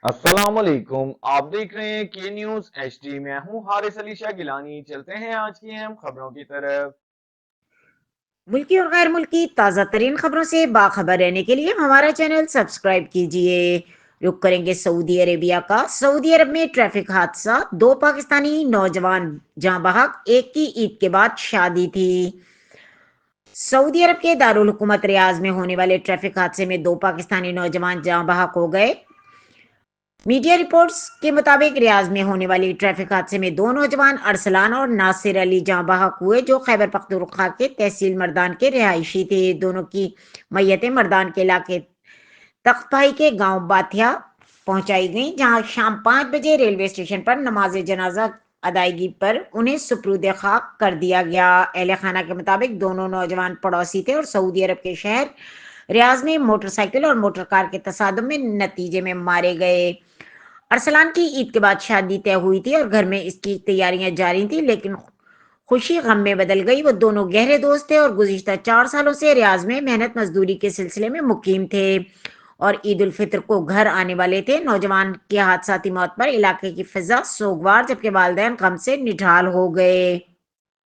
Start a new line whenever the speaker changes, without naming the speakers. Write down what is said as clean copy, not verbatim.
अस्सलाम वालेकुम। आप देख रहे हैं के न्यूज एचडी। मैं हूं हारिस अली शाह गिलानी। चलते हैं आज की अहम खबरों की तरफ।
मुल्की और गैर मुल्की ताज़ा तरीन खबरों से बाखबर रहने के लिए हमारा चैनल सब्सक्राइब कीजिए। रुक करेंगे सऊदी अरेबिया का। सऊदी अरब में ट्रैफिक हादसा, दो पाकिस्तानी नौजवान जहां बहक, एक की ईद के बाद शादी थी। सऊदी अरब के दारुल हुकूमत रियाज में होने वाले ट्रैफिक हादसे में दो पाकिस्तानी नौजवान जहां बहक हो गए। मीडिया रिपोर्ट्स के मुताबिक रियाज में होने वाली ट्रैफिक हादसे में दो नौजवान अरसलान और नासिर अली जहां बहक हुए, जो खैबर पख्तूनख्वा के तहसील मर्दान के रिहायशी थे। दोनों की मैयतें मर्दान के इलाके तख्तभाई के गांव बाथिया पहुंचाई गई, जहां शाम 5 बजे रेलवे स्टेशन पर नमाज जनाजा अदायगी पर उन्हें सुप्रूद खाक कर दिया गया। अहले खाना के मुताबिक दोनों नौजवान पड़ोसी थे और सऊदी अरब के शहर रियाज में मोटरसाइकिल और मोटर कार के तसादुम में नतीजे में मारे गए। अरसलान की ईद के बाद शादी तय हुई थी और घर में इसकी तैयारियां जारी थी, लेकिन खुशी गम में बदल गई। वो दोनों गहरे दोस्त थे और गुज़िश्ता 4 सालों से रियाज में मेहनत मजदूरी के सिलसिले में मुकीम थे और ईद उल फितर को घर आने वाले थे। नौजवान की हादसाती मौत पर इलाके की फिजा सोगवार, जबकि वालिदैन गम से निढाल हो गए।